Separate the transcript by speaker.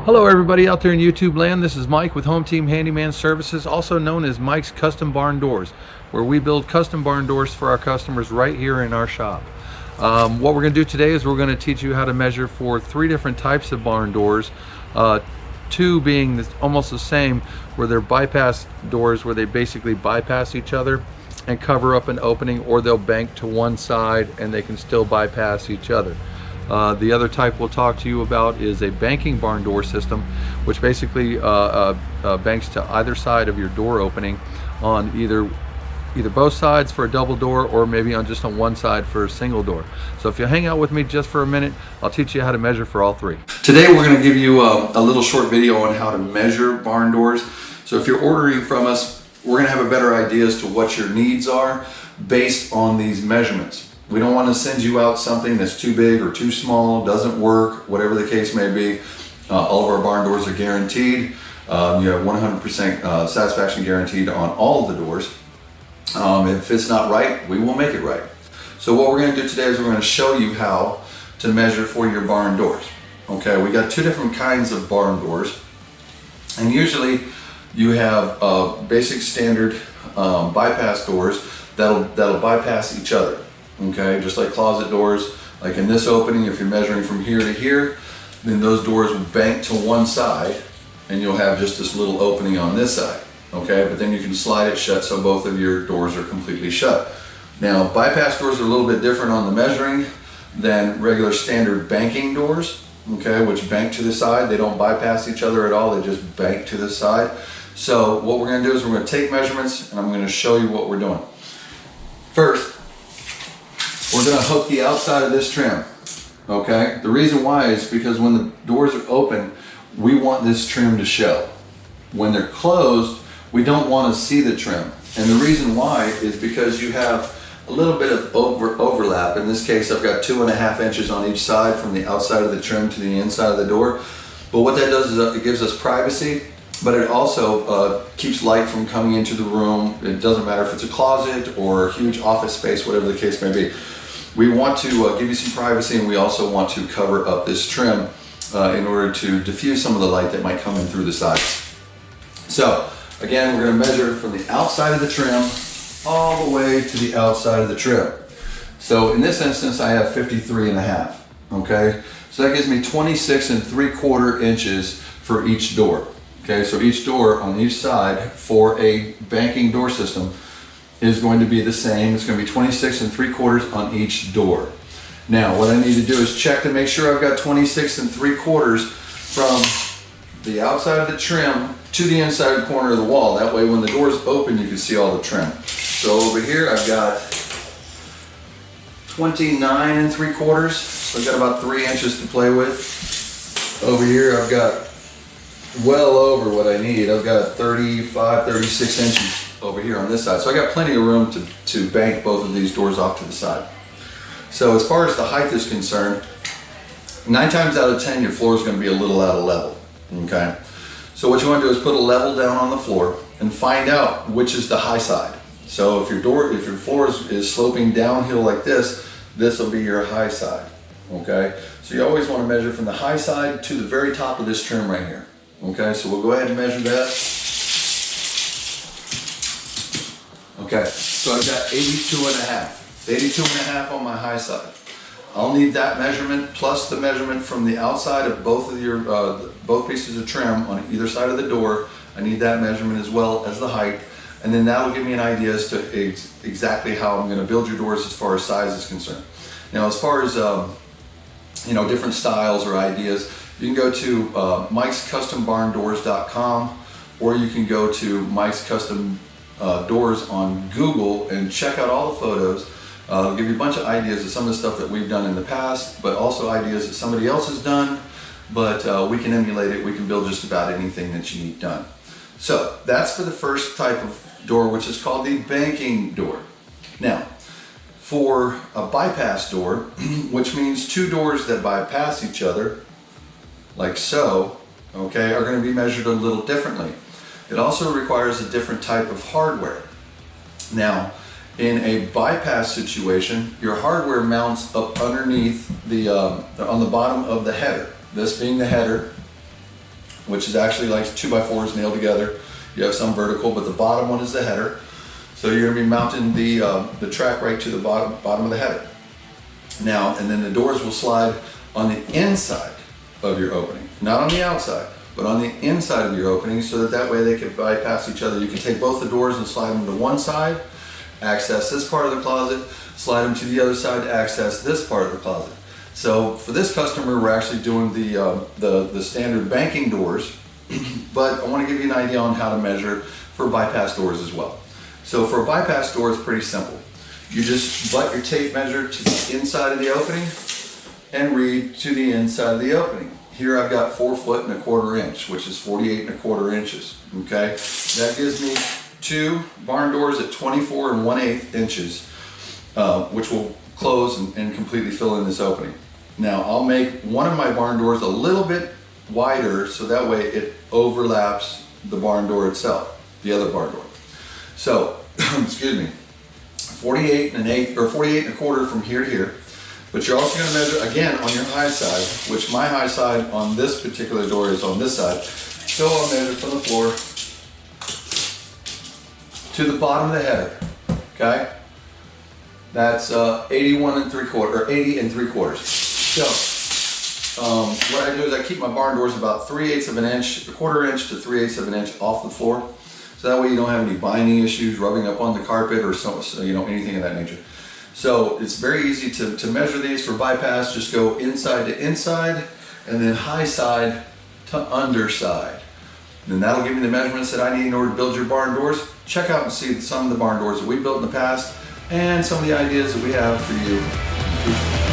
Speaker 1: Hello everybody out there in YouTube land, this is Mike with Home Team Handyman Services, also known as Mike's Custom Barn Doors, where we build custom barn doors for our customers right here in our shop. What we're going to do today is we're going to teach you how to measure for 3 different types of barn doors, 2 being almost the same, where they're bypass doors, where they basically bypass each other and cover up an opening, or they'll bank to one side and they can still bypass each other. The other type we'll talk to you about is a banking barn door system, which basically banks to either side of your door opening on either both sides for a double door, or maybe just on one side for a single door. So if you hang out with me just for a minute, I'll teach you how to measure for all 3. Today we're going to give you a little short video on how to measure barn doors. So if you're ordering from us, we're going to have a better idea as to what your needs are based on these measurements. We don't want to send you out something that's too big or too small, doesn't work, whatever the case may be. All of our barn doors are guaranteed. You have 100% satisfaction guaranteed on all of the doors. If it's not right, we will make it right. So what we're going to do today is we're going to show you how to measure for your barn doors. Okay, we got 2 different kinds of barn doors. And usually you have basic standard bypass doors that'll bypass each other. Okay, just like closet doors, like in this opening, if you're measuring from here to here, then those doors will bank to one side and you'll have just this little opening on this side. Okay, but then you can slide it shut so both of your doors are completely shut. Now, bypass doors are a little bit different on the measuring than regular standard banking doors, okay, which bank to the side. They don't bypass each other at all, they just bank to the side. So what we're going to do is we're going to take measurements and I'm going to show you what we're doing. First, we're going to hook the outside of this trim, okay? The reason why is because when the doors are open, we want this trim to show. When they're closed, we don't want to see the trim. And the reason why is because you have a little bit of overlap. In this case, I've got 2.5 inches on each side from the outside of the trim to the inside of the door. But what that does is it gives us privacy, but it also keeps light from coming into the room. It doesn't matter if it's a closet or a huge office space, whatever the case may be. We want to give you some privacy, and we also want to cover up this trim in order to diffuse some of the light that might come in through the side. So again, we're going to measure from the outside of the trim all the way to the outside of the trim. So in this instance, I have 53.5. Okay, so that gives me 26.75 inches for each door. Okay, so each door on each side for a banking door system is going to be the same. It's going to be 26.75 on each door. Now, what I need to do is check to make sure I've got 26.75 from the outside of the trim to the inside corner of the wall. That way, when the door is open, you can see all the trim. So over here, I've got 29.75. So I've got about 3 inches to play with. Over here, I've got well over what I need. I've got 35, 36 inches over here on this side. So I got plenty of room to bank both of these doors off to the side. So as far as the height is concerned, 9 times out of 10, your floor is going to be a little out of level. Okay. So what you want to do is put a level down on the floor and find out which is the high side. So if your floor is sloping downhill like this, this will be your high side. Okay. So you always want to measure from the high side to the very top of this trim right here. Okay, so we'll go ahead and measure that. Okay, so I've got 82.5. 82.5 on my high side. I'll need that measurement plus the measurement from the outside of both of your both pieces of trim on either side of the door. I need that measurement as well as the height, and then that will give me an idea as to exactly how I'm going to build your doors as far as size is concerned. Now, as far as different styles or ideas, you can go to mikescustombarndoors.com, or you can go to Mike's Custom Doors on Google and check out all the photos. I'll give you a bunch of ideas of some of the stuff that we've done in the past, but also ideas that somebody else has done, but we can emulate it. We can build just about anything that you need done. So that's for the first type of door, which is called the banking door. Now, for a bypass door, which means 2 doors that bypass each other, like so, okay, are going to be measured a little differently. It also requires a different type of hardware. Now, in a bypass situation, your hardware mounts up underneath on the bottom of the header. This being the header, which is actually like 2x4s nailed together. You have some vertical, but the bottom one is the header. So you're gonna be mounting the track right to the bottom of the header. Now, and then the doors will slide on the inside of your opening, not on the outside, but on the inside of your opening, so that way they can bypass each other. You can take both the doors and slide them to one side, access this part of the closet, slide them to the other side to access this part of the closet. So for this customer, we're actually doing the standard banking doors, but I want to give you an idea on how to measure for bypass doors as well. So for a bypass door, it's pretty simple. You just butt your tape measure to the inside of the opening and read to the inside of the opening. Here I've got 4 foot and a quarter inch, which is 48 and a quarter inches, okay? That gives me 2 barn doors at 24 and 1/8 inches, which will close and completely fill in this opening. Now I'll make one of my barn doors a little bit wider so that way it overlaps the barn door itself, the other barn door. So, excuse me, 48 and 1/8 or 48 and a quarter from here to here. But you're also going to measure again on your high side, which my high side on this particular door is on this side. So I'll measure from the floor to the bottom of the header. Okay, that's 81 and 3/4 or 80 and 3/4. So what I do is I keep my barn doors about 3/8 of an inch, a quarter inch to 3/8 of an inch off the floor. So that way you don't have any binding issues, rubbing up on the carpet or anything of that nature. So it's very easy to measure these for bypass. Just go inside to inside and then high side to underside. And that'll give me the measurements that I need in order to build your barn doors. Check out and see some of the barn doors that we built in the past and some of the ideas that we have for you in the future.